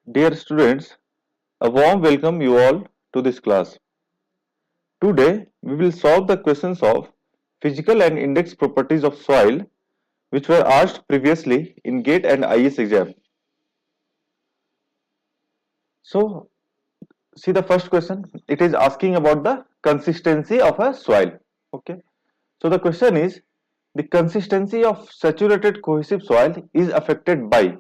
Dear students, a warm welcome you all to this class. Today we will solve the questions of physical and index properties of soil which were asked previously in GATE and IS exam. So see the first question, it is asking about the consistency of a soil. Okay. So the question is the consistency of saturated cohesive soil is affected by,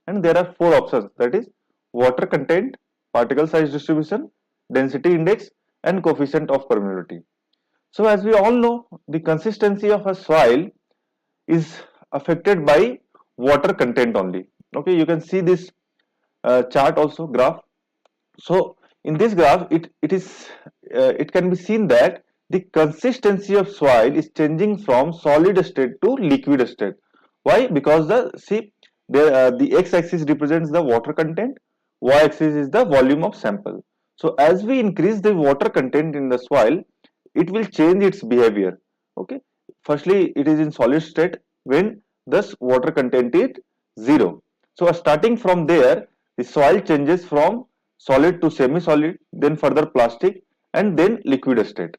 and there are four options, that is water content, particle size distribution, density index and coefficient of permeability. So as we all know, the consistency of a soil is affected by water content only. Okay, you can see this chart also, graph. So in this graph, it can be seen that the consistency of soil is changing from solid state to liquid state. Why? Because the x-axis represents the water content, y-axis is the volume of sample. So as we increase the water content in the soil, it will change its behavior. Okay. Firstly, it is in solid state when thus water content is zero. So starting from there, the soil changes from solid to semi-solid, then further plastic, and then liquid state.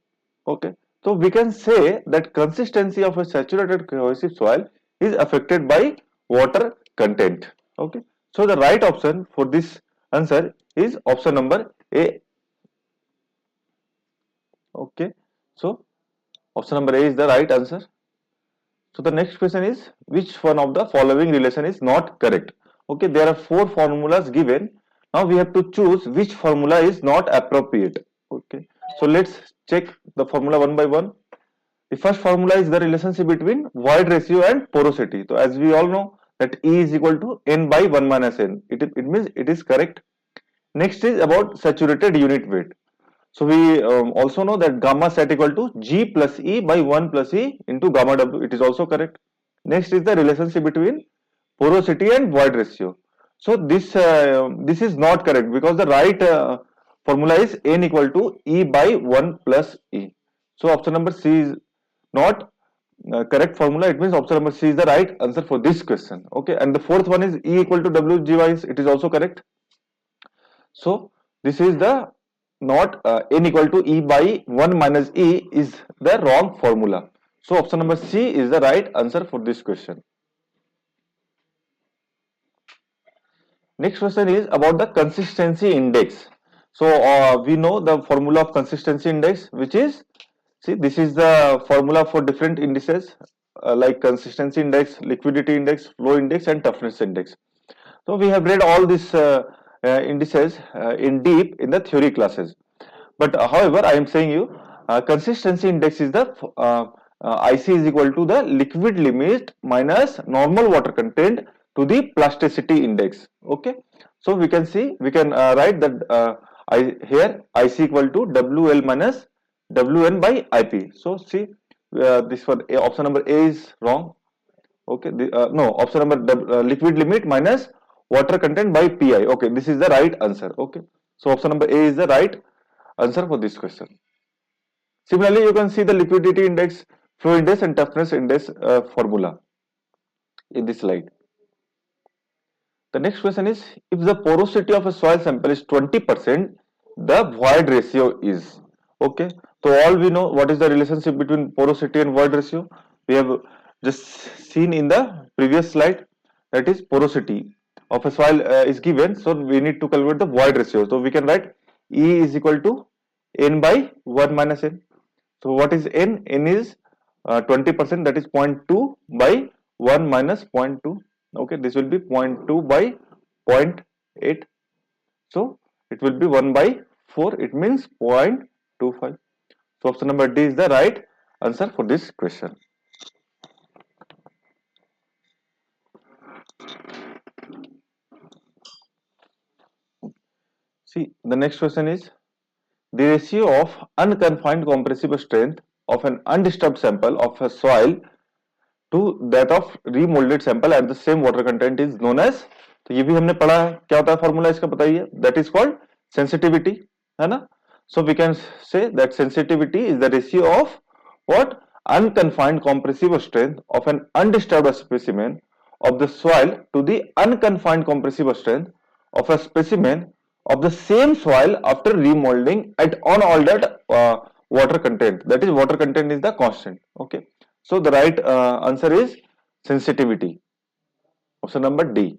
Okay. So we can say that consistency of a saturated cohesive soil is affected by water content. Okay. So the right option for this answer is option number A. Okay. So option number A is the right answer. So the next question is, which one of the following relation is not correct? Okay, there are four formulas given. Now we have to choose which formula is not appropriate. Okay, so let's check the formula one by one. The first formula is the relationship between void ratio and porosity. So as we all know that E is equal to N by 1 minus N. It means it is correct. Next is about saturated unit weight. So we also know that gamma sat equal to G plus E by 1 plus E into gamma W. It is also correct. Next is the relationship between porosity and void ratio. So this is not correct because the right formula is N equal to E by 1 plus E. So option number C is not correct formula. It means option number C is the right answer for this question. Okay, and the fourth one is E equal to WGY. It is also correct. So this is the not N equal to E by 1 minus E is the wrong formula. So option number C is the right answer for this question. Next question is about the consistency index. So we know the formula of consistency index, which is, see, this is the formula for different indices like consistency index, liquidity index, flow index and toughness index. So we have read all these indices in deep in the theory classes. But however, I am saying you consistency index is the IC is equal to the liquid limit minus normal water content to the plasticity index. Okay, so we can see we can write that here IC equal to WL minus WN by IP. So see this one option number A is wrong. Okay, no, option number liquid limit minus water content by pi. Okay, this is the right answer. Okay, so option number A is the right answer for this question. Similarly, you can see the liquidity index, flow index and toughness index formula in this slide. The next question is, if the porosity of a soil sample is 20%, the void ratio is. Okay, so all we know what is the relationship between porosity and void ratio. We have just seen in the previous slide, that is porosity of a soil is given. So we need to calculate the void ratio. So we can write E is equal to N by 1 minus N. So what is N? N is 20%, that is 0.2 by 1 minus 0.2. Okay, this will be 0.2 by 0.8. So it will be 1 by 4. It means 0.25. So option number D is the right answer for this question. See, the next question is, the ratio of unconfined compressive strength of an undisturbed sample of a soil to that of remolded sample at the same water content is known as, तो ये भी हमने पढ़ा है, क्या होता है formula इसका बताइए, that is called sensitivity, है ना. So we can say that sensitivity is the ratio of what, unconfined compressive strength of an undisturbed specimen of the soil to the unconfined compressive strength of a specimen of the same soil after remolding at unaltered water content. That is, water content is the constant. Okay, so the right answer is sensitivity. Option number D.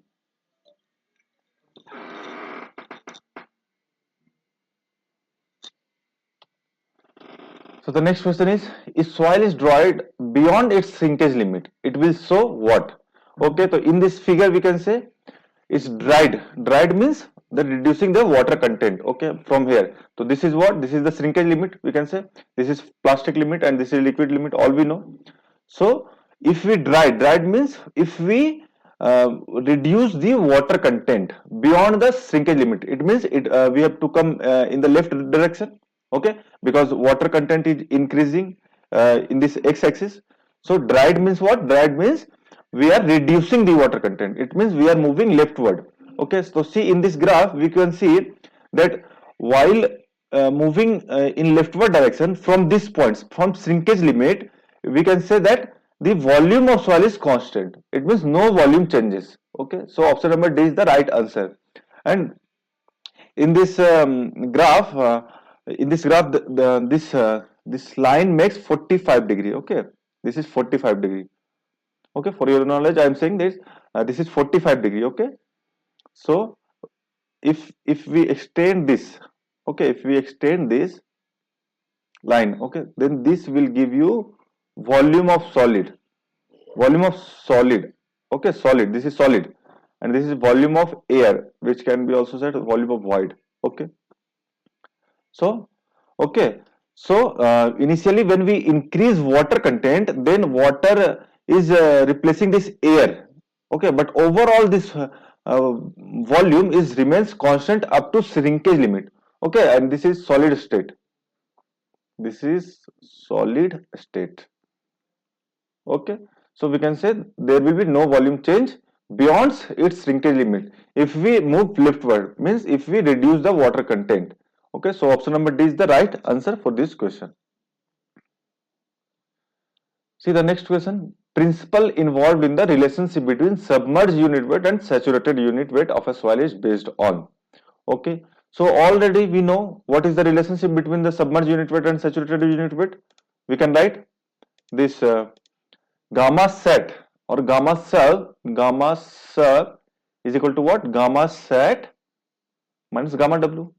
So the next question is, if soil is dried beyond its shrinkage limit, it will show what? Okay, so in this figure we can say it's dried. Dried means the reducing the water content. Okay, from here. So this is what? This is the shrinkage limit. We can say this is plastic limit and this is liquid limit. All we know. So if we dried means if we reduce the water content beyond the shrinkage limit. It means we have to come in the left direction. Okay, because water content is increasing in this x-axis. So dried means what? Dried means we are reducing the water content. It means we are moving leftward. Okay, so see in this graph we can see that while moving in leftward direction from this points, from shrinkage limit, we can say that the volume of soil is constant. It means no volume changes. Okay, so option number D is the right answer. And in this graph, this line makes 45 degree. Okay, this is 45 degree. Okay, for your knowledge, I am saying this is 45 degree. Okay, so if we extend this, okay, if we extend this line, okay, then this will give you volume of solid. Volume of solid. Okay, solid. This is solid, and this is volume of air, which can be also said volume of void. Okay. So, okay. So, initially when we increase water content, then water is replacing this air. Okay, but overall this volume is remains constant up to shrinkage limit. Okay, and this is solid state. This is solid state. Okay, so we can say there will be no volume change beyond its shrinkage limit. If we move leftward, means if we reduce the water content. Okay, so option number D is the right answer for this question. See the next question. Principle involved in the relationship between submerged unit weight and saturated unit weight of a soil is based on. Okay, so already we know what is the relationship between the submerged unit weight and saturated unit weight. We can write this gamma set or gamma sub is equal to what? Gamma set minus gamma w,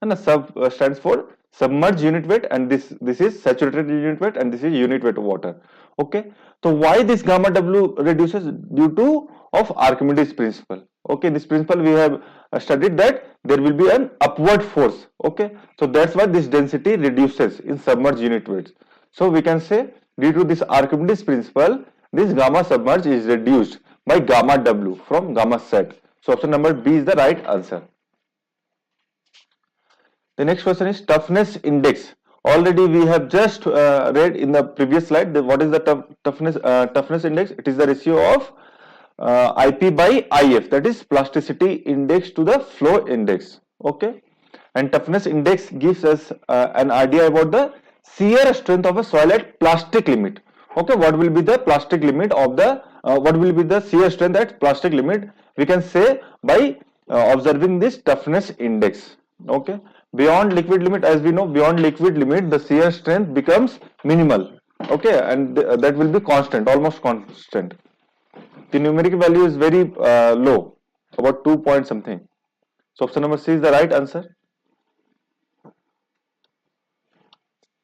and the sub stands for submerged unit weight, and this is saturated unit weight, and this is unit weight of water. Okay, so why this gamma w reduces? Due to of Archimedes principle. Okay, this principle we have studied that there will be an upward force. Okay, so that's why this density reduces in submerged unit weights. So we can say due to this Archimedes principle, this gamma submerged is reduced by gamma w from gamma set. So option number B is the right answer. The next question is toughness index. Already we have just read in the previous slide that what is the toughness index? It is the ratio of IP by IF, that is plasticity index to the flow index. Okay, and toughness index gives us an idea about the shear strength of a soil at plastic limit. Okay, what will be the plastic limit of the what will be the shear strength at plastic limit? We can say by observing this toughness index. Okay, beyond liquid limit, as we know, beyond liquid limit the shear strength becomes minimal. Okay, and that will be constant, almost constant. The numeric value is very low, about 2 point something. So option number C is the right answer.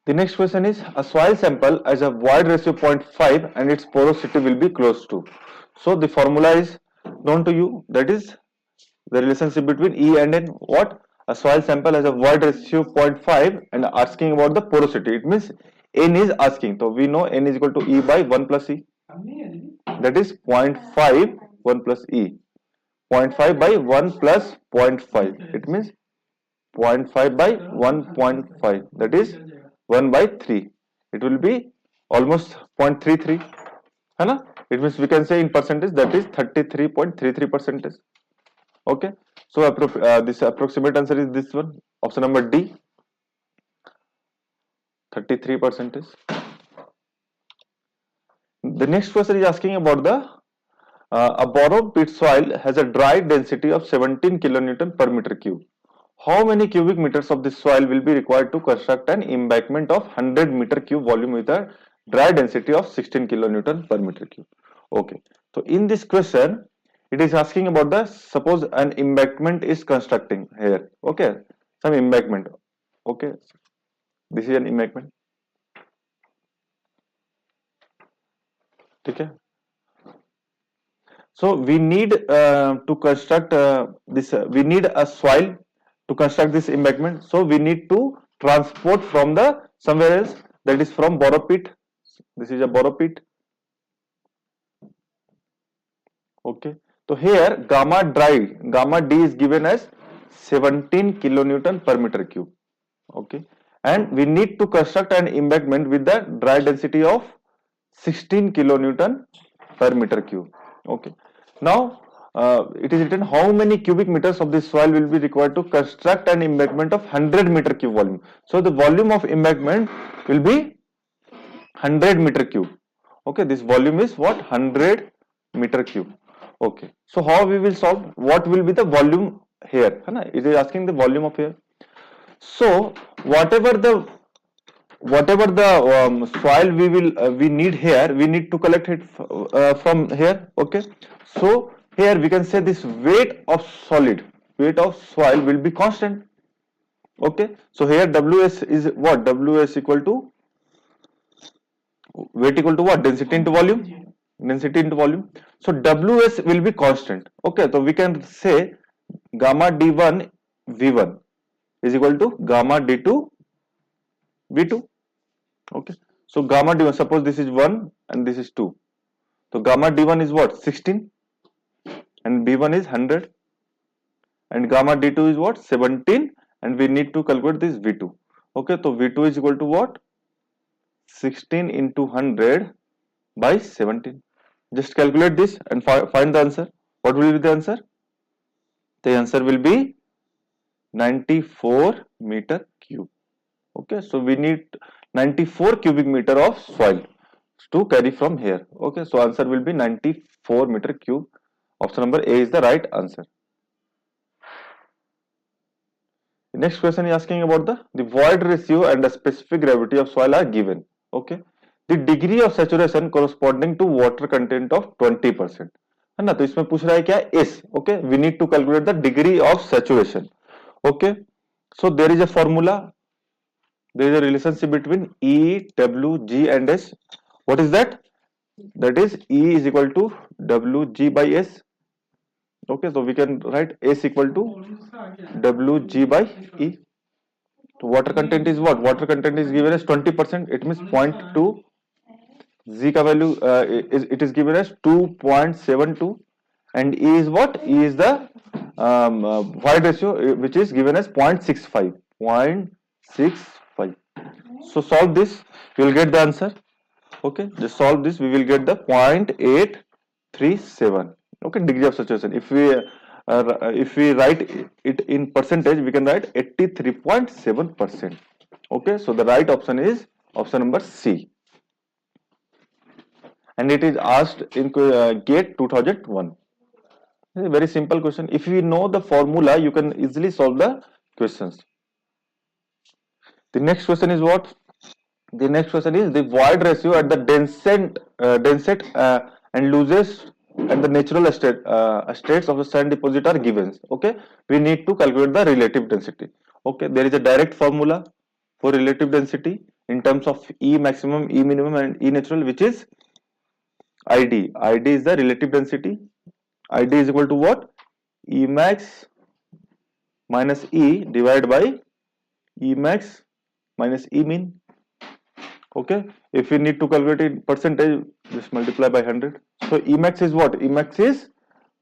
The next question is, a soil sample has a void ratio 0.5 and its porosity will be close to. So the formula is known to you, that is the relationship between E and N. What? A soil sample has a void ratio 0.5 and asking about the porosity. It means N is asking. So we know N is equal to E by 1 plus E. That is 0.5 1 plus E. 0.5 by 1 plus 0.5. It means 0.5 by 1.5. That is 1 by 3. It will be almost 0.33. It means we can say in percentage that is 33.33 percentage. Okay, so this approximate answer is this one, option number D, 33 percentage. The next question is asking about the A borrowed pit soil has a dry density of 17 kilonewton per meter cube. How many cubic meters of this soil will be required to construct an embankment of 100 meter cube volume with a dry density of 16 kilonewton per meter cube? Okay, so in this question, it is asking about the, suppose an embankment is constructing here. Okay, some embankment. Okay, this is an embankment. Okay. So we need to construct this. We need a soil to construct this embankment. So we need to transport from the somewhere else, that is from borrow pit. This is a borrow pit. Okay. So here gamma D is given as 17 kilonewton per meter cube. Okay. And we need to construct an embankment with the dry density of 16 kilonewton per meter cube. Okay. Now it is written how many cubic meters of this soil will be required to construct an embankment of 100 meter cube volume. So the volume of embankment will be 100 meter cube. Okay, this volume is what? 100 meter cube. Okay, so how we will solve? What will be the volume here? It is asking the volume of here. So whatever the soil we need here, we need to collect it from here. Okay, so here we can say this weight of soil will be constant. Okay, so here ws is what? Ws equal to weight equal to what? Density into volume. So ws will be constant. Okay, so we can say gamma d1 v1 is equal to gamma d2 v2. Okay, so gamma d1, suppose this is 1 and this is 2. So gamma d1 is what? 16 and b1 is 100 and gamma d2 is what? 17 and we need to calculate this v2. Okay, so v2 is equal to what? 16 into 100 by 17. Just calculate this and find the answer. What will be the answer? The answer will be 94 meter cube. Okay, so we need 94 cubic meter of soil to carry from here. Okay, so answer will be 94 meter cube. Option number A is the right answer. The next question is asking about the void ratio and the specific gravity of soil are given. Okay, the degree of saturation corresponding to water content of 20%. है ना, तो इसमें पूछ रहा है क्या? S. Okay, we need to calculate the degree of saturation. Okay, so there is a formula. There is a relationship between E, W, G and S. What is that? That is E is equal to Wg by S. Okay, so we can write S equal to Wg by E. So water content is what? Water content is given as 20%. It means 0.2. Z ka value it is given as 2.72 and E is what? E is the void ratio which is given as 0.65. 0.65. So solve this, you will get the answer. Okay, just solve this, we will get the 0.837. Okay, degree of saturation. If we write it in percentage, we can write 83.7%. Okay, so the right option is option number C. And it is asked in GATE 2001. It's a very simple question. If you know the formula, you can easily solve the questions. The next question is what? The next question is the void ratio at the densest and loosest and the natural states of the sand deposit are given. Okay, we need to calculate the relative density. Okay, there is a direct formula for relative density in terms of E maximum, E minimum and E natural, which is ID. ID is the relative density. ID is equal to what? E max minus E divided by E max minus E min. Okay, if we need to calculate in percentage, just multiply by 100. So Emax is what? Emax is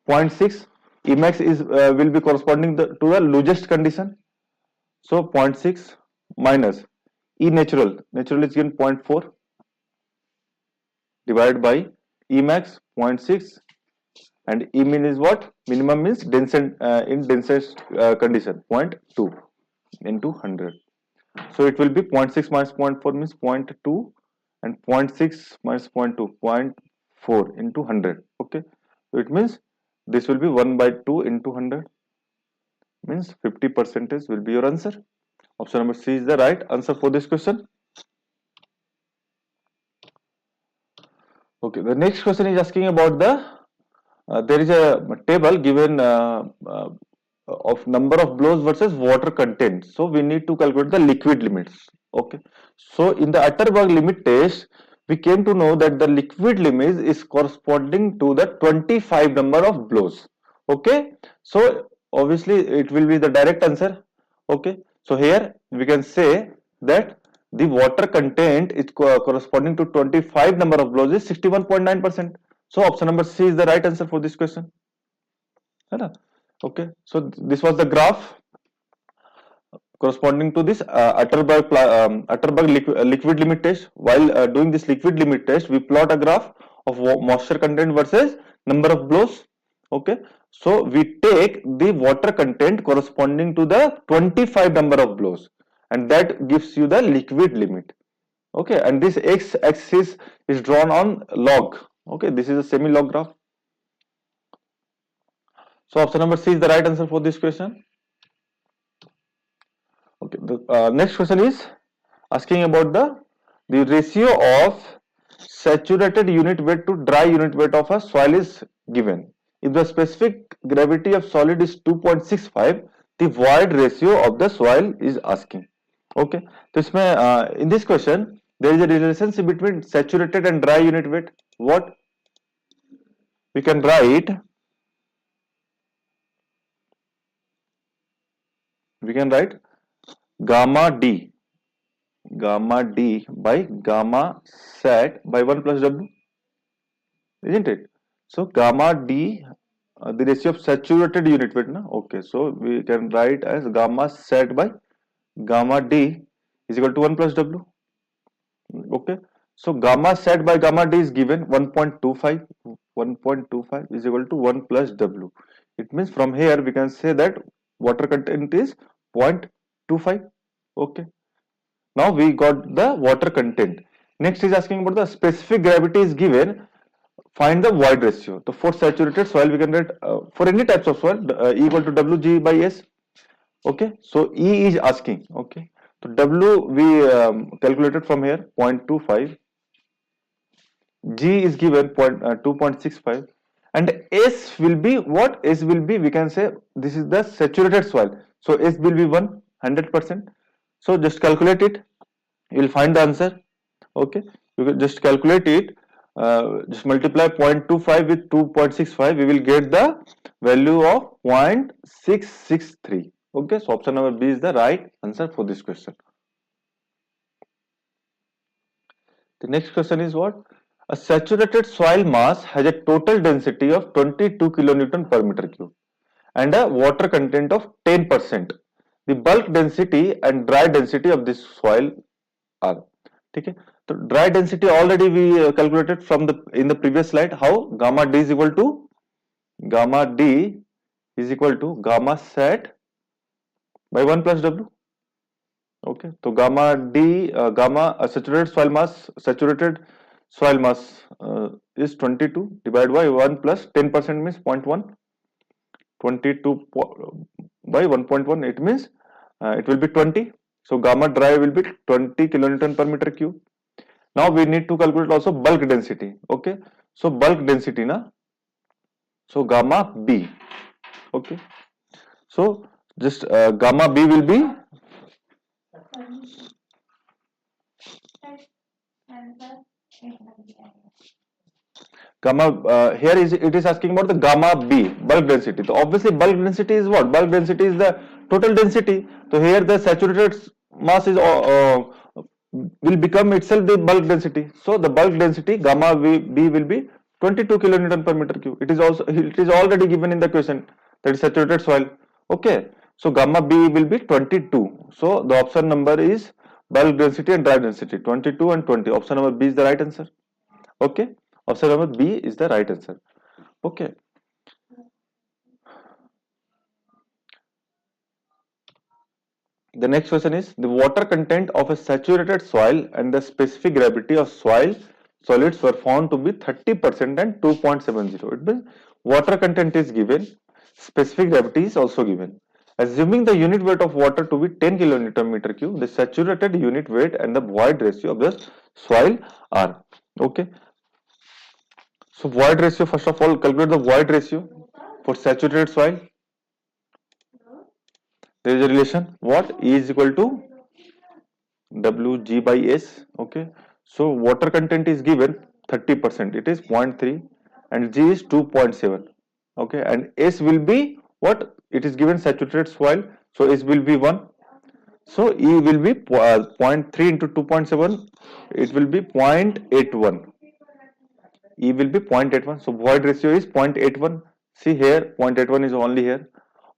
0.6. Emax is will be corresponding to the loosest condition. So 0.6 minus E natural. Natural is given 0.4 divided by Emax 0.6 and E min is what? Minimum means densest in densest condition 0.2 into 100. So it will be 0.6 minus 0.4 means 0.2 and 0.6 minus 0.2, 0.4 into 100. Okay. So it means this will be 1 by 2 into 100, means 50% will be your answer. Option number C is the right answer for this question. Okay, the next question is asking about there is a table given of number of blows versus water content. So we need to calculate the liquid limits. Okay, so in the Atterberg limit test, we came to know that the liquid limit is corresponding to the 25 number of blows. Okay, so obviously it will be the direct answer. Okay, so here we can say that the water content is corresponding to 25 number of blows is 61.9%. So option number C is the right answer for this question. Okay, so this was the graph corresponding to this Atterberg liquid limit test. While doing this liquid limit test, we plot a graph of moisture content versus number of blows. Okay, so we take the water content corresponding to the 25 number of blows, and that gives you the liquid limit. Okay, and this x-axis is drawn on log. Okay, this is a semi-log graph. So option number C is the right answer for this question. Okay, the next question is asking about the ratio of saturated unit weight to dry unit weight of a soil is given. If the specific gravity of solid is 2.65, the void ratio of the soil is asking. Okay, so in this question there is a relationship between saturated and dry unit weight. What we can write? We can write gamma d by gamma sat by 1 plus w, isn't it? So gamma d, the ratio of saturated unit weight, na? Okay, so we can write as gamma sat by gamma d is equal to 1 plus w. Okay, so gamma sat by gamma d is given 1.25. 1.25 is equal to 1 plus w. It means from here we can say that water content is 0.25. Okay, now we got the water content. Next is asking about the specific gravity is given. Find the void ratio. So for saturated soil, we can write for any types of soil E equal to Wg by S. Okay, so E is asking. Okay, so W we calculated from here 0.25. G is given 2.65, and S will be what? S will be, we can say this is the saturated soil. So S will be 100%. So just calculate it. You will find the answer. Okay, you can just calculate it. Just multiply 0.25 with 2.65. We will get the value of 0.663. Okay, so option number B is the right answer for this question. The next question is what? A saturated soil mass has a total density of 22 kilonewton per meter cube and a water content of 10%. The bulk density and dry density of this soil are. Okay, so dry density already we calculated from in the previous slide. How? Gamma d is equal to gamma sat by 1 plus w. Okay, so gamma d saturated soil mass is 22 divided by 1 plus 10% means 0.1. 22 by 1.1, it means it will be 20. So gamma dry will be 20 kilonewton per meter cube. Now we need to calculate also bulk density. Okay, so bulk density na, so gamma b. Okay, so just gamma b will be gamma here is it is asking about the gamma b, bulk density. So obviously bulk density is what? Bulk density is the total density. So here the saturated mass is will become itself the bulk density. So the bulk density gamma b will be 22 kilonewton per meter cube. It is already given in the question, that is saturated soil. Okay, so gamma b will be 22. So the option number is bulk density and dry density, 22 and 20. Option number B is the right answer. Okay, option number B is the right answer. Okay, the next question is the water content of a saturated soil and the specific gravity of soil solids were found to be 30% and 2.70. It means water content is given, specific gravity is also given. Assuming the unit weight of water to be 10 kilonewton meter cube, the saturated unit weight and the void ratio of the soil are. Okay. So void ratio, first of all, calculate the void ratio for saturated soil. There is a relation. What? E is equal to Wg by S. Okay. So water content is given 30%. It is 0.3 and G is 2.7. Okay. And S will be what? It is given saturated soil. So S will be 1. So E will be zero point 0.3 into 2.7. It will be 0.81. E will be 0.81. So void ratio is 0.81. See here, 0.81 is only here.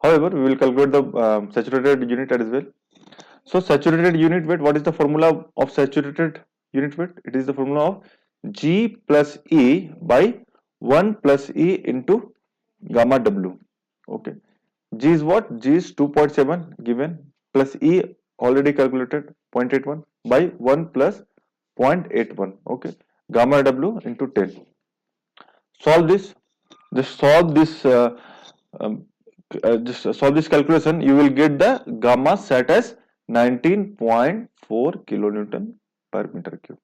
However, we will calculate the saturated unit as well. So saturated unit weight, what is the formula of saturated unit weight? It is the formula of G plus E by 1 plus E into gamma W. Okay. G is what? G is 2.7 given plus E already calculated 0.81 by 1 plus 0.81. Okay. Gamma W into 10. Solve this. Just solve this. Um, just solve this calculation. You will get the gamma set as 19.4 kilonewton per meter cube.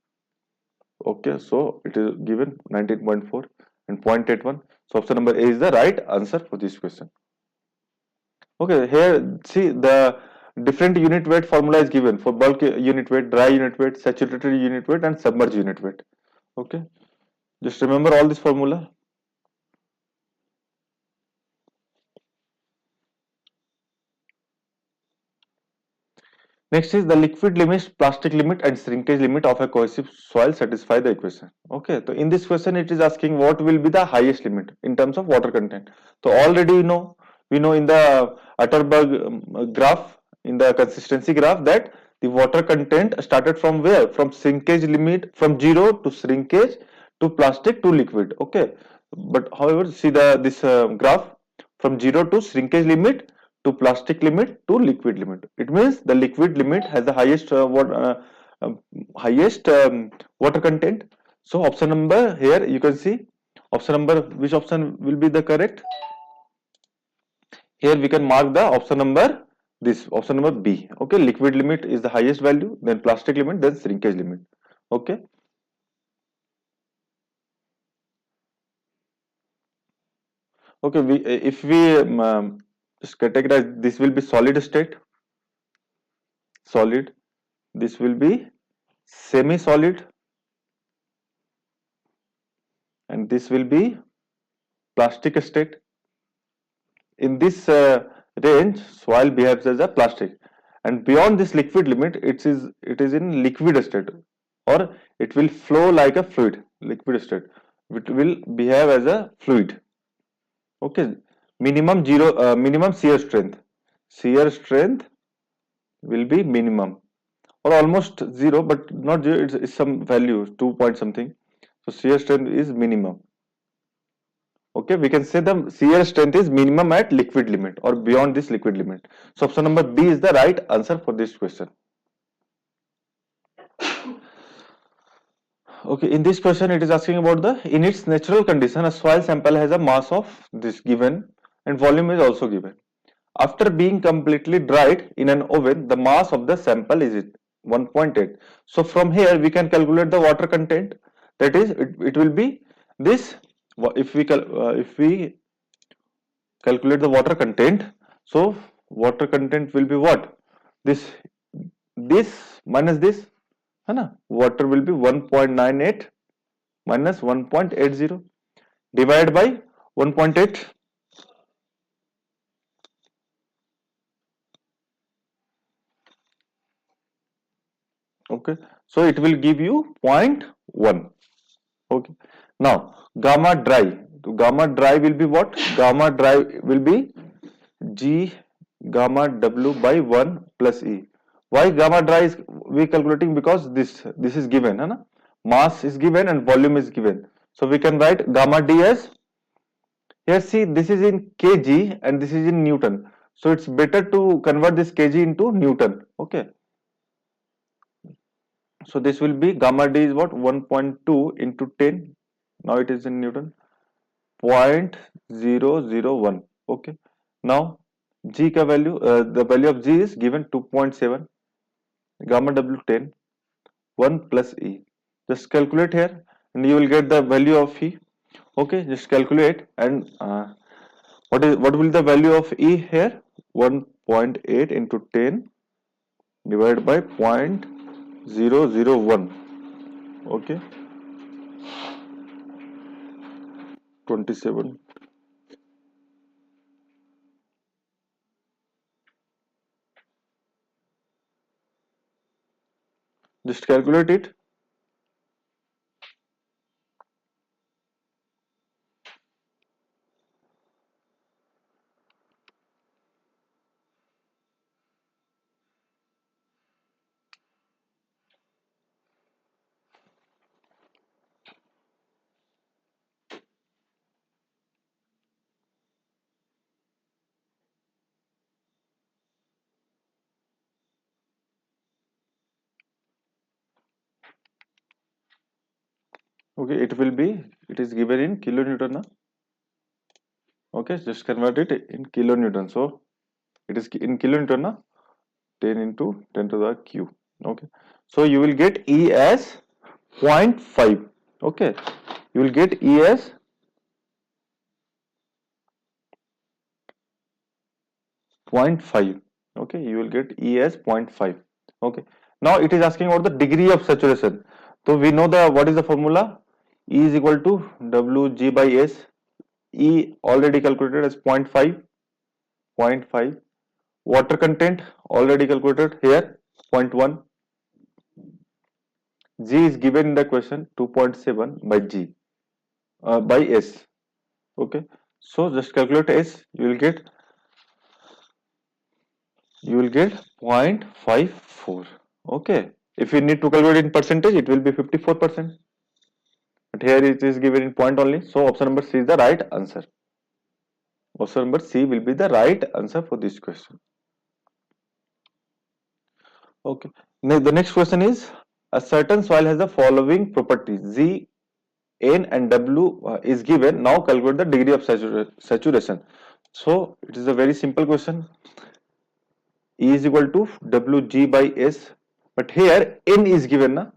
Okay, so it is given 19.4 and 0.81. So option number A is the right answer for this question. Okay, here see the different unit weight formula is given for bulk unit weight, dry unit weight, saturated unit weight, and submerged unit weight. Okay, just remember all this formula. Next is the liquid limit, plastic limit, and shrinkage limit of a cohesive soil satisfy the equation. Okay, so in this question it is asking what will be the highest limit in terms of water content. So already we know in the Atterberg graph, in the consistency graph, that the water content started from where? From shrinkage limit, from zero to shrinkage to plastic to liquid. Okay, but however, see this graph from zero to shrinkage limit to plastic limit to liquid limit. It means the liquid limit has the highest um, highest water content. So option number here you can see option number, which option will be the correct? Here we can mark the option number, this option number B. Okay, liquid limit is the highest value, then plastic limit, then shrinkage limit. Okay. Okay, we if we just categorize, this will be solid state, solid. This will be semi-solid, and this will be plastic state. In this range, soil behaves as a plastic, and beyond this liquid limit, it is in liquid state, or it will flow like a fluid, liquid state. It will behave as a fluid. Okay, minimum shear strength. Shear strength will be minimum or almost zero, but not zero. It's some value, 2 point something. So shear strength is minimum. Okay, we can say the shear strength is minimum at liquid limit or beyond this liquid limit. So option number B is the right answer for this question. Okay, in this question it is asking about the, in its natural condition, a soil sample has a mass of this given and volume is also given. After being completely dried in an oven, the mass of the sample is 1.8. So from here we can calculate the water content. That is, it will be this. If we calculate the water content, so water content will be what? This minus this, है ना? Water will be 1.98 minus 1.80 divided by 1.8. Okay, so it will give you 0.1. Okay, now gamma dry. So gamma dry will be what? Gamma dry will be G gamma W by 1 plus E. Why gamma dry is we calculating? Because this is given, है ना? Mass is given and volume is given. So we can write gamma D as, here see, this is in kg and this is in Newton. So it's better to convert this kg into Newton. Okay. So this will be gamma D is what? 1.2 into 10. Now it is in Newton. 0.001. Okay, now G ka value, the value of G is given 2.7, gamma W 10, 1 plus E. Just calculate here and you will get the value of E. Okay, just calculate and what will the value of E here? 1.8 into 10 divided by 0.001. Okay, 27. Just calculate it. Okay, it is given in kilonewton. Na? Okay, just convert it in kilonewton. So it is in kilonewton. Na? 10 into 10 to the q. Okay, so you will get E as 0.5. Okay, you will get E as 0.5. Okay, you will get E as 0.5. Okay, now it is asking about the degree of saturation. So we know the what is the formula? E is equal to Wg by S. E already calculated as 0.5. 0.5. Water content already calculated here 0.1. G is given in the question 2.7 by G by S. Okay, so just calculate S. You will get 0.54. Okay, if you need to calculate in percentage, it will be 54%. But here it is given in point only. So option number C is the right answer. Option number C will be the right answer for this question. Okay. Now the next question is, a certain soil has the following properties: Z, N and W is given. Now calculate the degree of saturation. So it is a very simple question. E is equal to Wg by S. But here N is given. Na?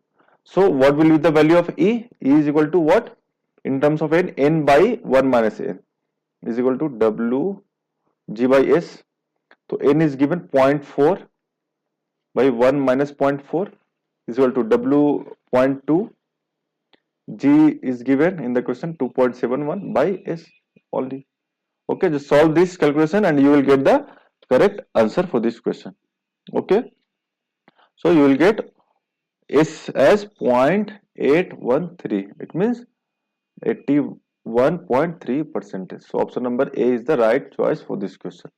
So what will be the value of E? E is equal to what? In terms of N, N by 1 minus N is equal to Wg by S. So N is given 0.4 by 1 minus 0.4 is equal to W 0.2. G is given in the question 2.71 by S only. Okay, just solve this calculation and you will get the correct answer for this question. Okay, so you will get S as 0.813. It means 81.3%. So option number A is the right choice for this question.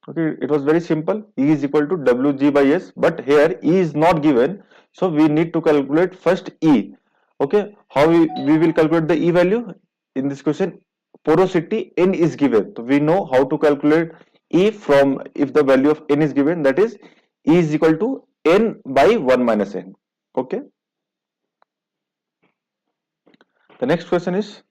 Okay, it was very simple. E is equal to Wg by S, but here E is not given, so we need to calculate first E. Okay, how we will calculate the E value in this question? Porosity N is given, so we know how to calculate E from if the value of N is given, that is E is equal to N by 1 minus N. Okay. The next question is,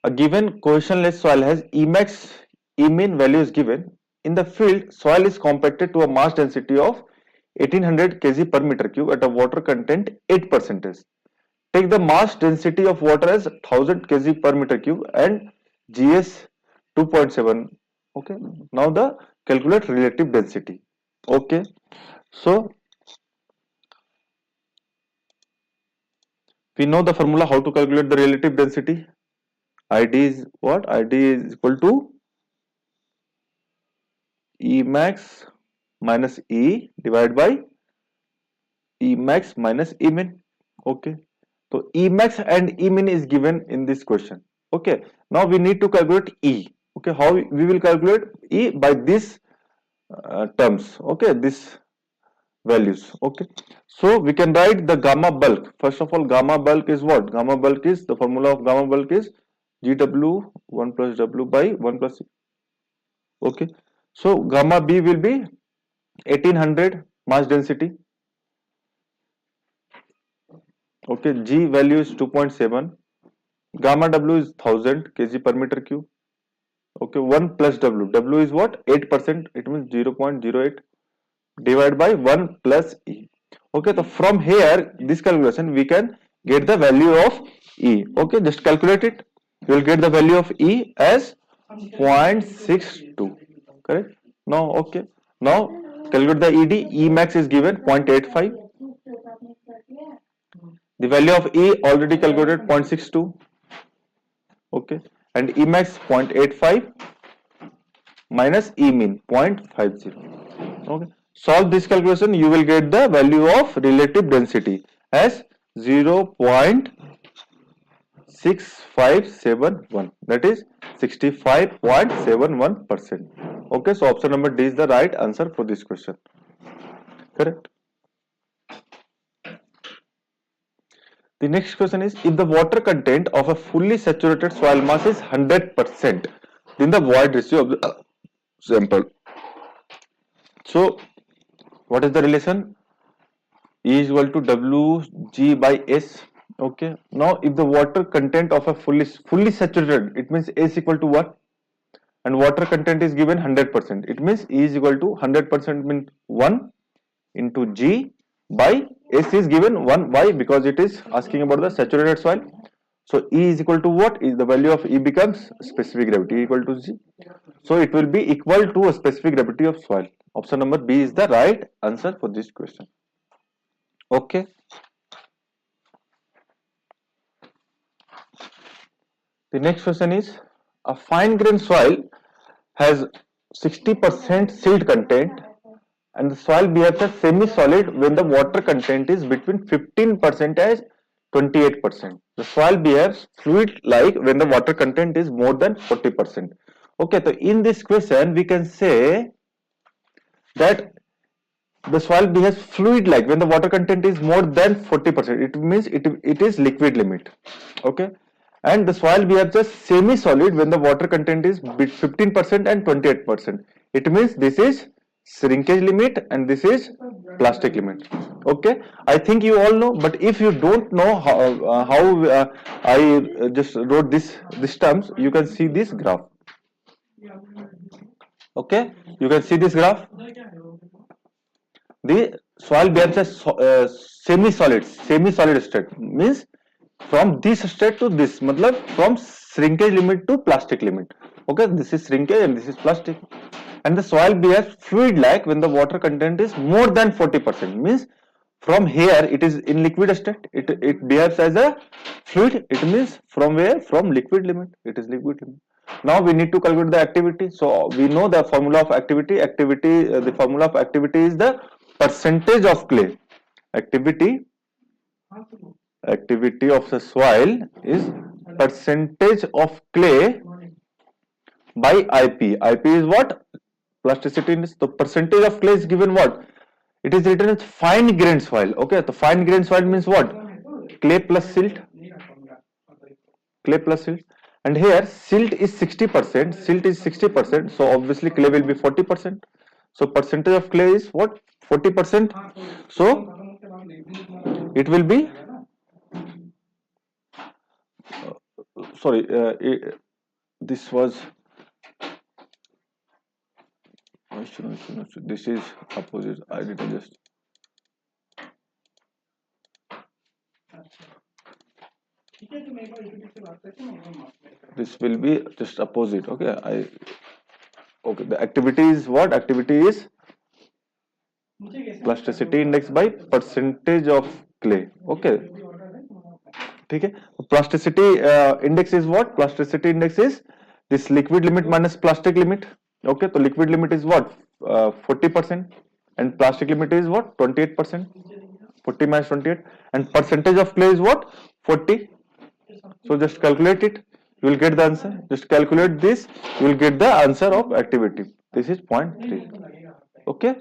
a given cohesionless soil has Emax, Emin values given. In the field, soil is compacted to a mass density of 1800 kg per meter cube at a water content 8%. Take the mass density of water as 1000 kg per meter cube and GS 2.7. Okay. Now the calculate relative density. Okay. So we know the formula how to calculate the relative density. ID is what? ID is equal to E max minus E divided by E max minus E min. Okay. So E max and E min is given in this question. Okay. Now we need to calculate E. Okay. How we will calculate E? By this terms. Okay. This values. Okay. So we can write the gamma bulk. First of all, gamma bulk is what? Gamma bulk is, the formula of gamma bulk is GW 1 plus W by 1 plus. Okay. So gamma B will be 1800 mass density. Okay, G value is 2.7. Gamma W is 1000 kg per meter cube. Okay, 1 plus W. W is what? 8%. It means 0.08 divided by 1 plus E. Okay, so from here, this calculation, we can get the value of E. Okay, just calculate it. You will get the value of E as 0.62. Correct? Now, okay. Now, calculate the ED. E max is given 0.85. The value of E already calculated 0.62. Okay, and E max 0.85 minus E mean 0.50. Okay, solve this calculation, you will get the value of relative density as 0.6571, that is 65.71%. Okay, so option number D is the right answer for this question. Correct. The next question is, if the water content of a fully saturated soil mass is 100%, then the void ratio of the sample. So, what is the relation? E is equal to Wg by S. Okay. Now, if the water content of a fully saturated, it means S equal to what? And water content is given 100%. It means E is equal to 100% means 1 into G by S is given 1. Why? Because it is asking about the saturated soil. So E is equal to what? Is the value of E becomes specific gravity, E equal to G. So it will be equal to a specific gravity of soil. Option number B is the right answer for this question. Okay. The next question is, a fine grained soil has 60% silt content and the soil behaves as semi-solid when the water content is between 15% and 28%. The soil behaves fluid-like when the water content is more than 40%. Okay, so in this question we can say that the soil behaves fluid-like when the water content is more than 40%. It means it is liquid limit. Okay, and the soil behaves as semi-solid when the water content is 15% and 28%. It means this is shrinkage limit and this is plastic limit. Okay, I think you all know, but if you don't know how I just wrote this terms, you can see this graph. Okay, you can see this graph. The soil behaves as semi-solid state, means from this state to this, matlab from shrinkage limit to plastic limit. Okay, this is shrinkage and this is plastic. And the soil behaves fluid-like when the water content is more than 40%, means from here it is in liquid state, it behaves as a fluid. It means from where? From liquid limit, it is liquid limit. Now we need to calculate the activity. So we know the formula of activity. The formula of activity is the percentage of clay. Activity of the soil is percentage of clay by IP. IP is what? Plasticity index. The percentage of clay is given what? It is written as fine grained soil. Okay, the fine grained soil means what? Clay plus silt. Clay plus silt. And here silt is 60%. Silt is 60%. So obviously clay will be 40%. So percentage of clay is what? 40%. So it will be sorry. This was. This is opposite. I did just. This will be just opposite. Okay. Okay. The activity is what? Activity is plasticity index by percentage of clay. Okay. Okay. Plasticity index is what? Plasticity index is this liquid limit minus plastic limit. Okay. So liquid limit is what? 40%, and plastic limit is what? 28%. 40 minus 28, and percentage of clay is what? 40. So just calculate it, you will get the answer. Just calculate this, you will get the answer of activity. This is 0.3. Okay,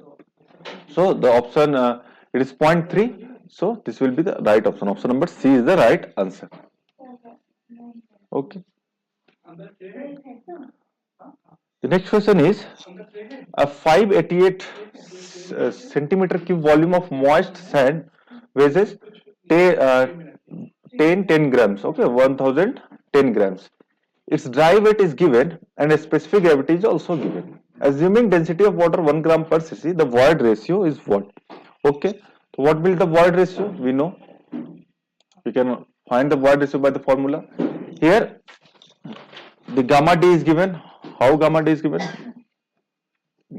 so the option it is 0.3. So this will be the right option. Option number C is the right answer. Okay. The next question is, a 588 centimeter cube volume of moist sand weighs 10 grams. Okay, 1000 10 grams. Its dry weight is given and a specific gravity is also given. Assuming density of water 1 gram per cc, the void ratio is what? Okay, so what will the void ratio? We know, we can find the void ratio by the formula. Here, the gamma D is given. How gamma D is given?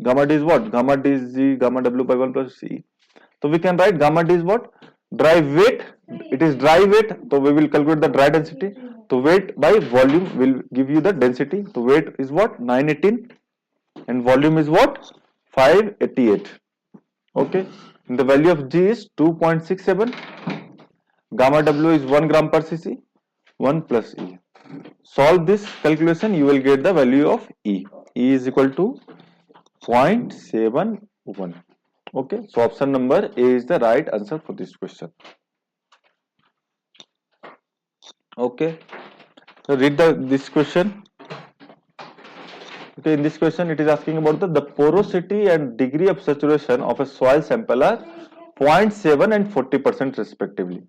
Gamma D is what? Gamma D is G, gamma W by 1 plus C. So we can write gamma D is what? Dry weight. It is dry weight. So we will calculate the dry density. So weight by volume will give you the density. So weight is what? 918 and volume is what? 588. Okay. And the value of G is 2.67. Gamma W is 1 gram per cc. 1 plus E. Solve this calculation, you will get the value of E. E is equal to 0.71. Okay, so option number A is the right answer for this question. Okay, so read this question. Okay, in this question it is asking about the porosity and degree of saturation of a soil sample are 0.7 and 40% respectively.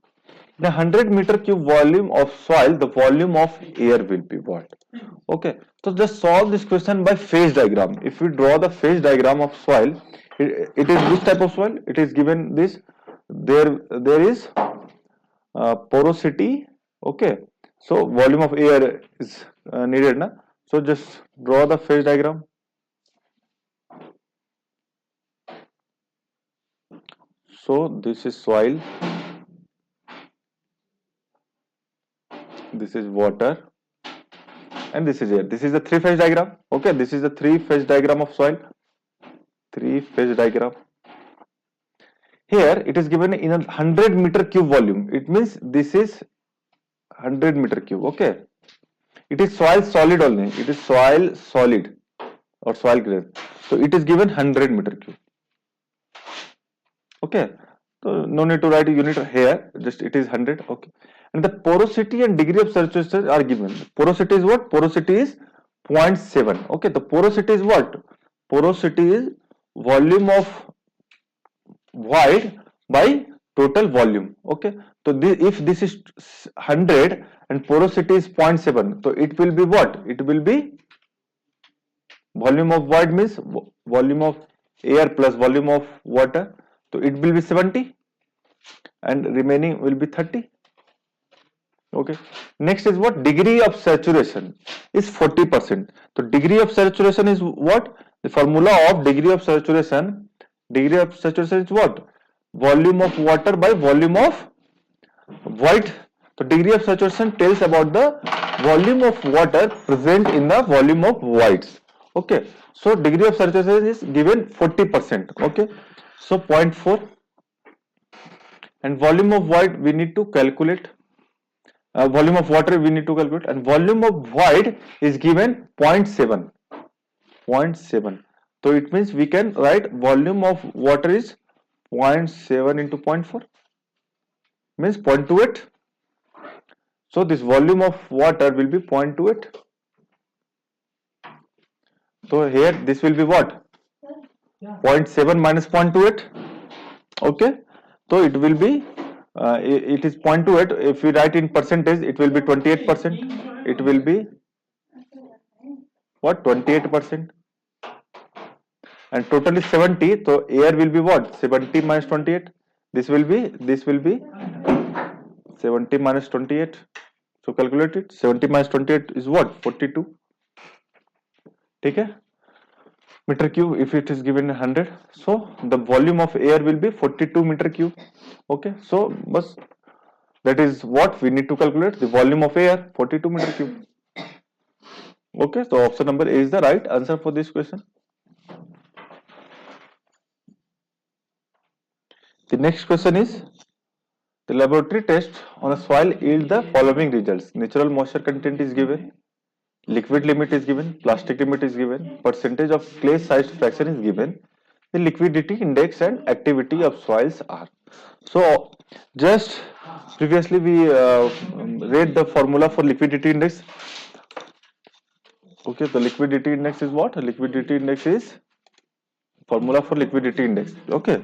In a 100 meter cube volume of soil, the volume of air will be what? Okay, so just solve this question by phase diagram. If we draw the phase diagram of soil, it is this type of soil. It is given this. There is porosity. Okay, so volume of air is needed, na? So just draw the phase diagram. So this is soil. This is water. And this is air. This is the three-phase diagram. Okay, this is the three-phase diagram of soil. Three-phase diagram. Here it is given in a 100 meter cube volume. It means this is 100 meter cube. Okay, it is soil solid only. It is soil solid or soil grain. So it is given 100 meter cube. Okay, so no need to write a unit here. Just it is 100. Okay, and the porosity and degree of saturation are given. Porosity is what? Porosity is 0.7. Okay, the porosity is what? Porosity is volume of void by total volume. Okay, so if this is 100 and porosity is 0.7, so it will be what? It will be volume of void means volume of air plus volume of water, so it will be 70 and remaining will be 30. Okay, next is what? Degree of saturation is 40%. So degree of saturation is what? The formula of degree of saturation is what? Volume of water by volume of void. So degree of saturation tells about the volume of water present in the volume of voids. Okay, so degree of saturation is given 40%. Okay, so 0.4 and volume of void we need to calculate. Volume of water we need to calculate, and volume of void is given 0.7. 0.7. So it means we can write volume of water is 0.7 into 0.4 means 0.28. So this volume of water will be 0.28. So here this will be what? 0.7 minus 0.28. Okay. So it will be it is 0.28. If we write in percentage, it will be 28%. It will be what? 28%. And total is 70. So air will be what? 70 minus 28. This will be 70 minus 28. So calculate it. 70 minus 28 is what? 42. Okay. Meter cube if it is given 100. So the volume of air will be 42 meter cube. Okay. So bus, that is what we need to calculate. The volume of air 42 meter cube. Okay. So option number A is the right answer for this question. The next question is, the laboratory test on a soil yield the following results. Natural moisture content is given, liquid limit is given, plastic limit is given, percentage of clay sized fraction is given, the liquidity index and activity of soils are. So just previously we read the formula for liquidity index. Okay, the liquidity index is what? Liquidity index is formula for liquidity index. Okay.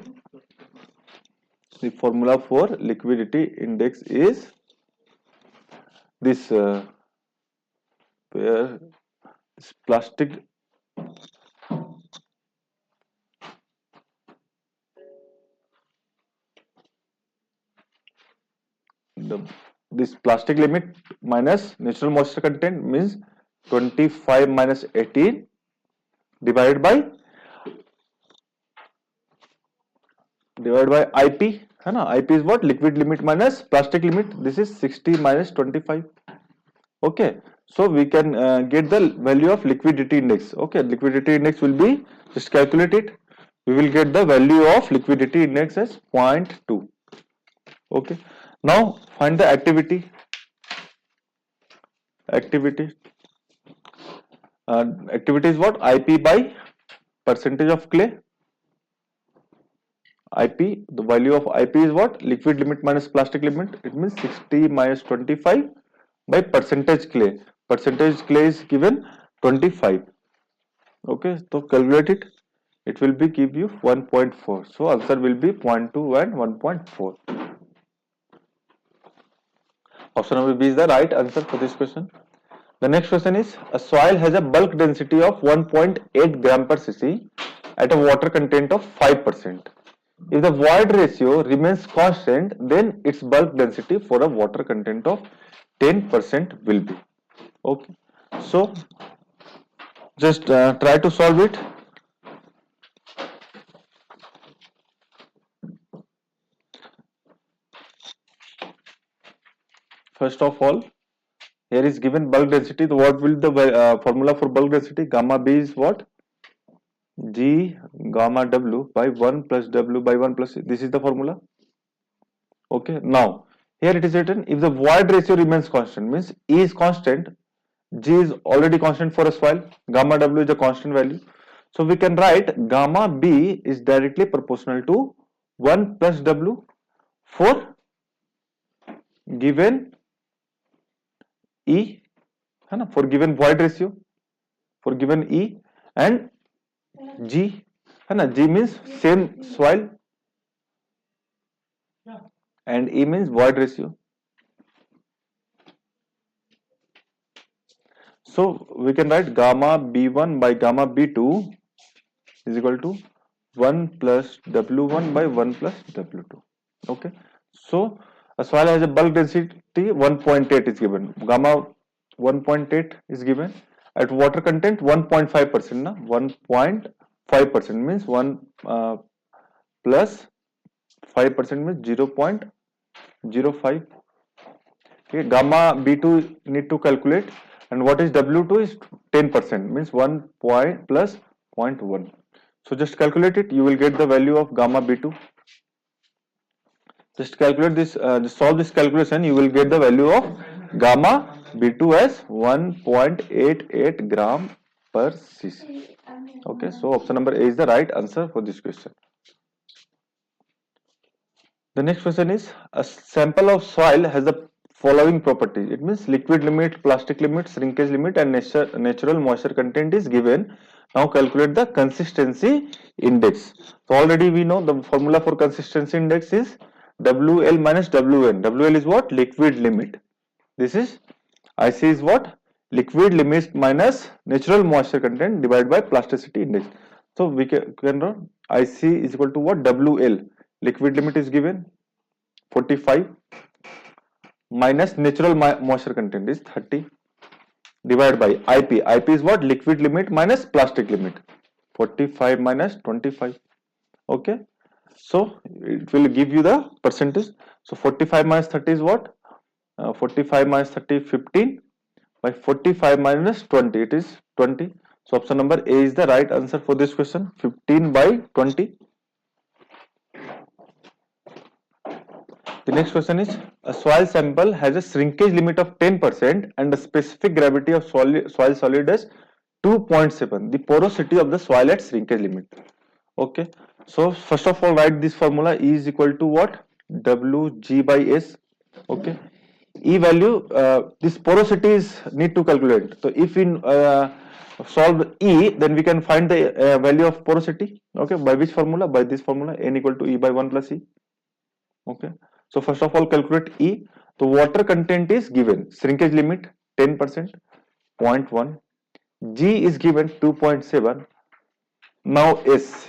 The formula for liquidity index is this where this plastic the this plastic limit minus natural moisture content means 25 minus 18 divided by IP है ना. IP is what? Liquid limit minus plastic limit. This is 60 minus 25. Okay, so we can get the value of liquidity index. Okay, liquidity index will be, just calculate it. We will get the value of liquidity index as 0.2. Okay, now find the activity. Activity is what? IP by percentage of clay. IP, the value of IP is what? Liquid limit minus plastic limit. It means 60 minus 25 by percentage clay. Percentage clay is given 25. Okay, so calculate it. It will be give you 1.4. So answer will be 0.2 and 1.4. Option number B is the right answer for this question. The next question is, a soil has a bulk density of 1.8 gram per cc at a water content of 5%. If the void ratio remains constant, then its bulk density for a water content of 10% will be. Okay, so just try to solve it. First of all, here is given bulk density. What will the formula for bulk density? Gamma B is what? G gamma W by 1 plus W by 1 plus C. This is the formula. Okay, now here it is written, if the void ratio remains constant, means E is constant, G is already constant for a soil, gamma W is a constant value. So we can write gamma B is directly proportional to 1 plus W for given E, है ना, for given void ratio, for given E, and G, है ना, G means same soil and E means void ratio. So we can write gamma B1 by gamma B2 is equal to 1 plus W1 by 1 plus W2. Okay, so a soil has a bulk density 1.8 is given, gamma 1.8 is given, at water content 1.5%, na 1.5% means 1 plus 5% means 0.05. Okay, gamma B2 need to calculate, and what is W2 is 10% means 1 point plus 0.1. So just calculate it, you will get the value of gamma B2. Just calculate this, solve this calculation, you will get the value of gamma B2 as 1.88 gram per cc. Okay, so option number A is the right answer for this question. The next question is, a sample of soil has the following properties. It means liquid limit, plastic limit, shrinkage limit, and natural moisture content is given. Now calculate the consistency index. So already we know the formula for consistency index is WL minus WN. WL is what? Liquid limit. This is IC is what? Liquid limit minus natural moisture content divided by plasticity index. So we can write IC is equal to what? WL. Liquid limit is given 45 minus natural moisture content is 30 divided by IP. IP is what? Liquid limit minus plastic limit. 45 minus 25. Okay, so it will give you the percentage. So 45 minus 30 is what? 45 minus 30 15 by 45 minus 20, it is 20. So option number A is the right answer for this question, 15 by 20. The next question is, a soil sample has a shrinkage limit of 10% and a specific gravity of soil solid as 2.7. The porosity of the soil at shrinkage limit. Okay, so first of all write this formula. E is equal to what? Wg by S. Okay, E value, this porosity is need to calculate. So if we solve E, then we can find the value of porosity. Okay, by which formula? By this formula, N equal to E by 1 plus E. Okay, so first of all calculate E. The water content is given, shrinkage limit 10%, 0.1, G is given 2.7. Now S,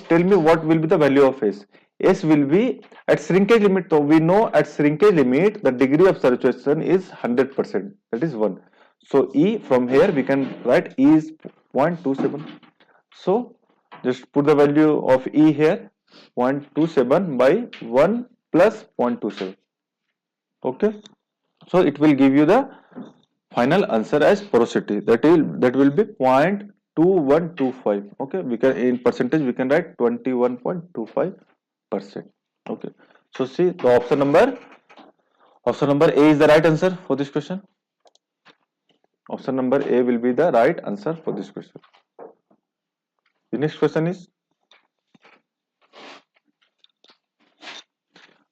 tell me what will be the value of S. S will be at shrinkage limit. So we know at shrinkage limit the degree of saturation is 100%. That is 1. So E, from here we can write E is 0.27. So just put the value of E here, 0.27 by 1 plus 0.27. Okay. So it will give you the final answer as porosity. That will be 0.2125. Okay, we can in percentage we can write 21.25%. Okay. So see the option number A is the right answer for this question. Option number A will be the right answer for this question. The next question is,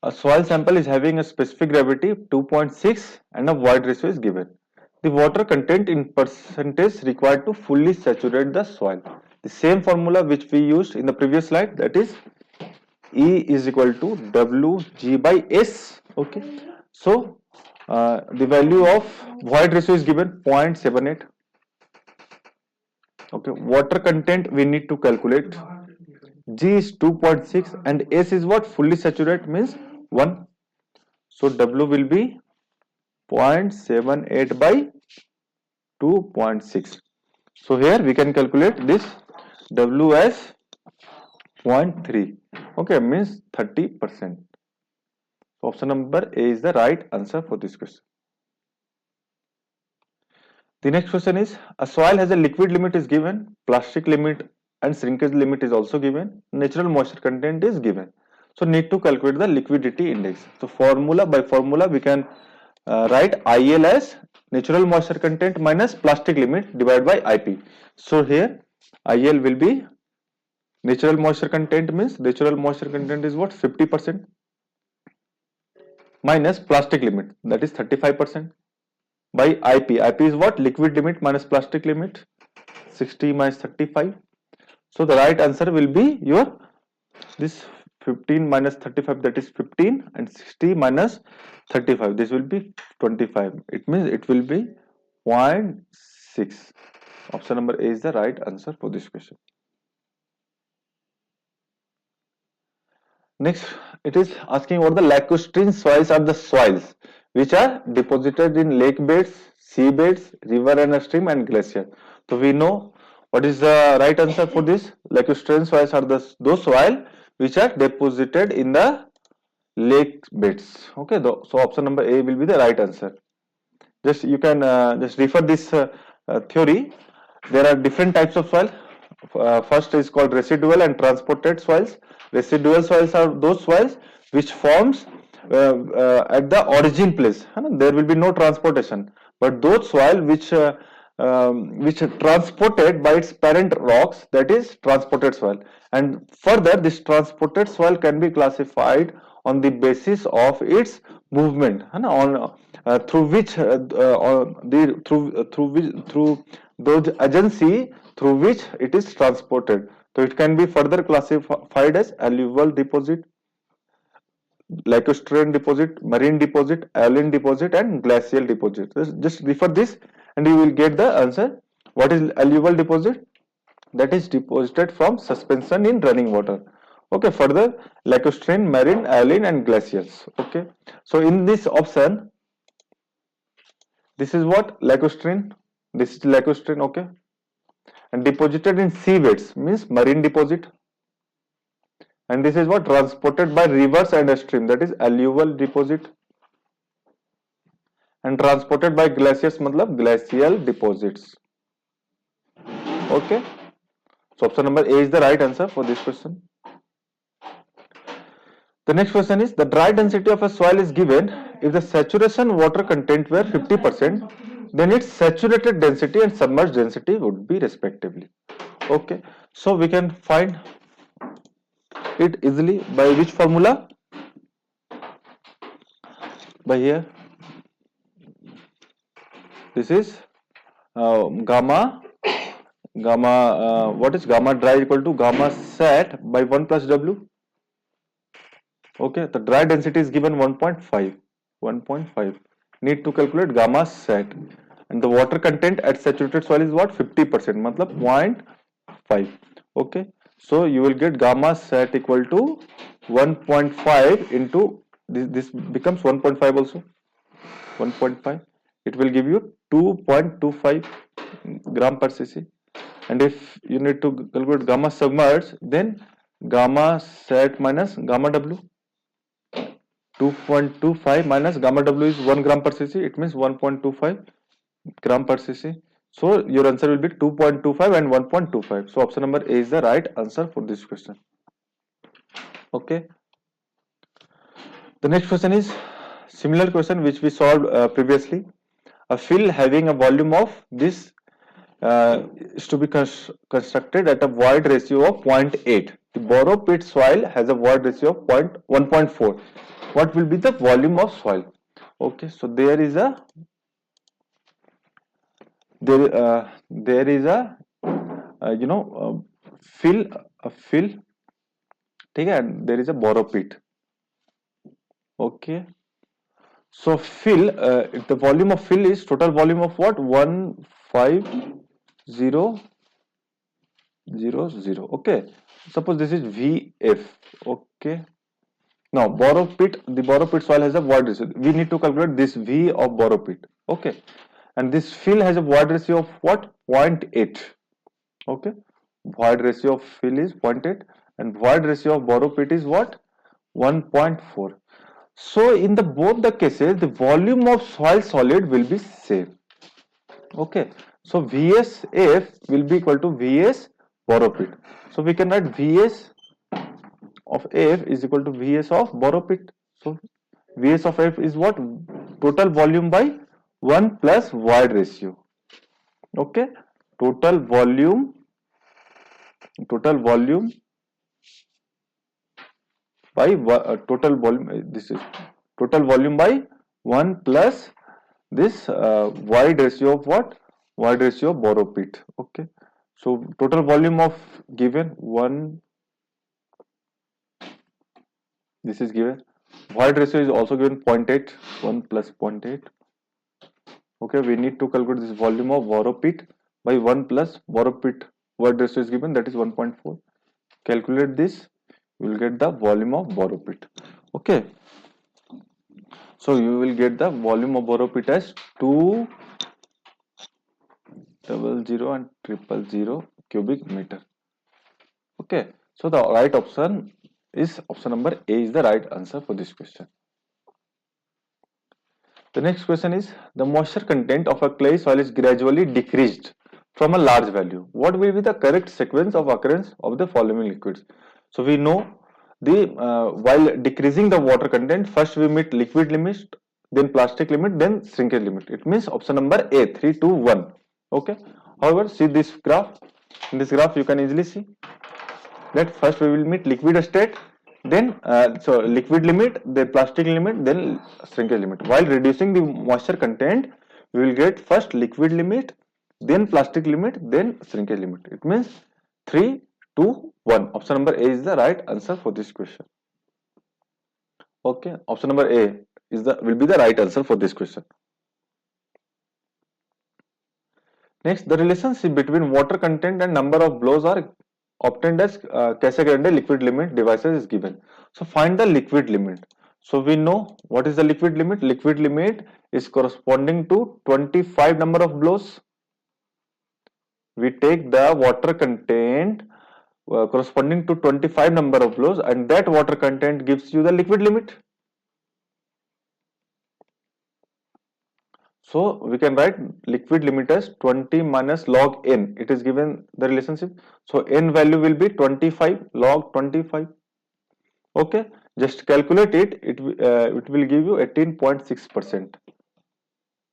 a soil sample is having a specific gravity 2.6 and a void ratio is given. The water content in percentage required to fully saturate the soil. The same formula which we used in the previous slide, that is E is equal to Wg by S. Okay. So the value of void ratio is given 0.78. Okay. Water content we need to calculate. G is 2.6 and S is what? Fully saturate means 1. So W will be 0.78 by 2.6. So here we can calculate this W as 0.3. Okay, means 30%. Option number A is the right answer for this question. The next question is, a soil has a liquid limit is given, plastic limit and shrinkage limit is also given, natural moisture content is given. So need to calculate the liquidity index. So by formula we can write IL as natural moisture content minus plastic limit divided by IP. So here IL will be natural moisture content, means natural moisture content is what? 50% minus plastic limit, that is 35%, by IP is what? Liquid limit minus plastic limit, 60 minus 35. So the right answer will be your this 15 minus 35, that is 15, and 60 minus 35, this will be 25. It means it will be 0.6. Option number A is the right answer for this question. Next, it is asking what the lacustrine soils are. The soils which are deposited in lake beds, sea beds, river and stream, and glacier. So we know what is the right answer for this. Lacustrine soils are those soil which are deposited in the lake beds. Okay, so option number A will be the right answer. Just you can just refer this theory. There are different types of soil. First is called residual and transported soils. Residual soils are those soils which forms at the origin place. There will be no transportation. But those soil which are transported by its parent rocks, that is transported soil. And further, this transported soil can be classified on the basis of its movement, through which through those agency through which it is transported. So it can be further classified as alluvial deposit, lacustrine deposit, marine deposit, alluvial deposit, and glacial deposit. Just refer this and you will get the answer. What is alluvial deposit? That is deposited from suspension in running water. Okay, further lacustrine, marine, alluvial, and glaciers. Okay, so in this option, this is what? Lacustrine. This is lacustrine. Okay, and deposited in seabeds means marine deposit. And this is what? Transported by rivers and a stream, that is alluvial deposit. And transported by glaciers matlab glacial deposits. Okay, so option number A is the right answer for this question. The next question is, the dry density of a soil is given. If the saturation water content were 50%, then its saturated density and submerged density would be respectively. Okay, so we can find it easily by which formula? By here, this is gamma, what is gamma dry equal to gamma sat by 1 plus W. Okay, the dry density is given 1.5. Need to calculate gamma sat, and the water content at saturated soil is what? 50%, matlab 0.5. Okay, so you will get gamma sat equal to 1.5 into this becomes 1.5 also, 1.5. It will give you 2.25 gram per cc. And if you need to calculate gamma submerged, then gamma sat minus gamma w, 2.25 minus gamma w is 1 gram per cc, it means 1.25 gram per cc. So your answer will be 2.25 and 1.25. So option number A is the right answer for this question. Okay. The next question is similar question which we solved previously. A fill having a volume of this is to be constructed at a void ratio of 0.8. The borrow pit soil has a void ratio of 1.4. What will be the volume of soil? Okay, so there is a fill, ठीक है, and there is a borrow pit. Okay, so fill, the volume of fill is total volume of what? 15000. Okay, suppose this is VF. Okay, now borrow pit, the borrow pit soil has a void ratio. We need to calculate this V of borrow pit. Okay, and this fill has a void ratio of what? 0.8. Okay, void ratio of fill is 0.8 and void ratio of borrow pit is what? 1.4. So in the both the cases, the volume of soil solid will be same. Okay, so VSF will be equal to VS borrow pit. So we can write VS of F is equal to Vs of borrow pit. So Vs of F is what? Total volume by 1 plus void ratio. Okay, total volume by total volume, this is total volume by 1 plus this void ratio of what? Void ratio of borrow pit. Okay, so total volume of given 1, this is given, void ratio is also given 0.8, 1 plus 0.8. Okay, we need to calculate this volume of borrow pit by 1 plus borrow pit void ratio is given, that is 1.4. Calculate this, you will get the volume of borrow pit. Okay, so you will get the volume of borrow pit as 200 and 000 cubic meter. Okay, so the right option is option number A is the right answer for this question. The next question is, the moisture content of a clay soil is gradually decreased from a large value. What will be the correct sequence of occurrence of the following liquids? So we know the while decreasing the water content, first we meet liquid limit, then plastic limit, then shrinkage limit. It means option number A, 3, 2, 1. Okay. However, see this graph. In this graph, you can easily see that first we will meet liquid state, then so liquid limit, then plastic limit, then shrinkage limit. While reducing the moisture content, we will get first liquid limit, then plastic limit, then shrinkage limit. It means 3, 2, 1. Option number A is the right answer for this question. Okay, option number A is will be the right answer for this question. Next, the relationship between water content and number of blows are obtained as Cassegrain liquid limit devices is given. So find the liquid limit. So we know what is the liquid limit. Liquid limit is corresponding to 25 number of blows. We take the water content corresponding to 25 number of blows, and that water content gives you the liquid limit. So we can write liquid limit as 20 minus log n. It is given the relationship. So n value will be 25 log 25. Okay, just calculate it. It will give you 18.6%.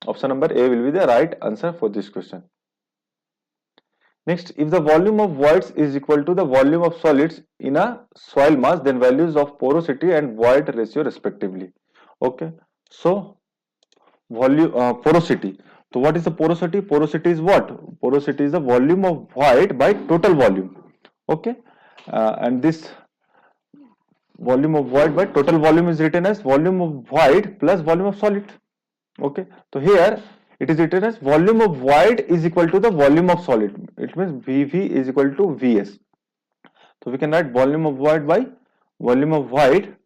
Option number A will be the right answer for this question. Next, if the volume of voids is equal to the volume of solids in a soil mass, then values of porosity and void ratio respectively. Okay, so volume porosity. So what is the porosity? Porosity is what? Porosity is the volume of void by total volume. Okay, and this volume of void by total volume is written as volume of void plus volume of solid. Okay, so here it is written as volume of void is equal to the volume of solid. It means VV is equal to VS. So we can write volume of void by volume of void,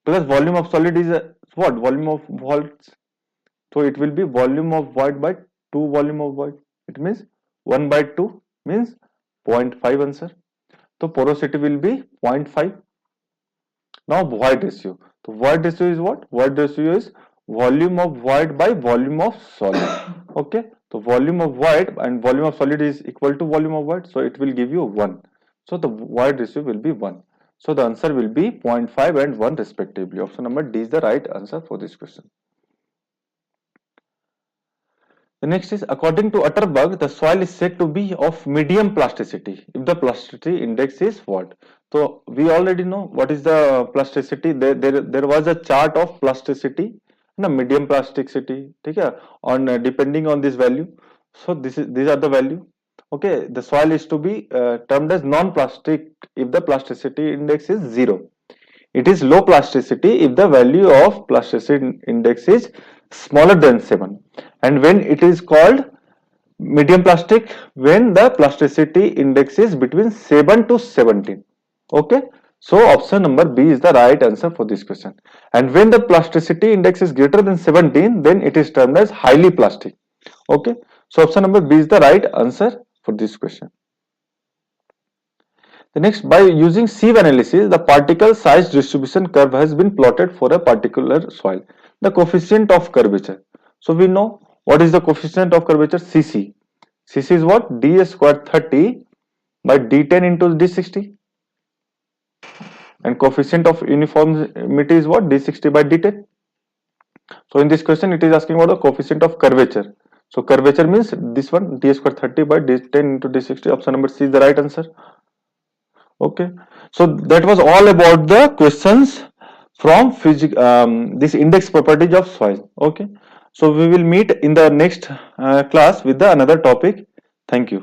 because volume of solid is what? Volume of volts. So it will be volume of void by 2 volume of void. It means 1 by 2 means 0.5 answer. So porosity will be 0.5. Now void ratio. So void ratio is what? Void ratio is volume of void by volume of solid. Okay. So volume of void and volume of solid is equal to volume of void. So it will give you 1. So the void ratio will be 1. So the answer will be 0.5 and 1 respectively. Option number D is the right answer for this question. The next is, according to Utterberg, the soil is said to be of medium plasticity if the plasticity index is what? So we already know what is the plasticity. There was a chart of plasticity, medium plasticity, okay, on depending on this value. So these are the value. Okay, the soil is to be termed as non-plastic if the plasticity index is 0. It is low plasticity if the value of plasticity index is smaller than 7. And when it is called medium plastic, when the plasticity index is between 7 to 17. Okay. So option number B is the right answer for this question. And when the plasticity index is greater than 17, then it is termed as highly plastic. Okay. So option number B is the right answer for this question. The next, by using sieve analysis, the particle size distribution curve has been plotted for a particular soil. The coefficient of curvature. So we know what is the coefficient of curvature, Cc. Cc is what? d square 30 by d10 into d60. And coefficient of uniformity is what? d60 by d10. So in this question, it is asking about the coefficient of curvature. So curvature means this one, d square 30 by d10 into d60. Option number C is the right answer. Okay, so that was all about the questions from this index properties of soil. Okay, so we will meet in the next class with the another topic. Thank you.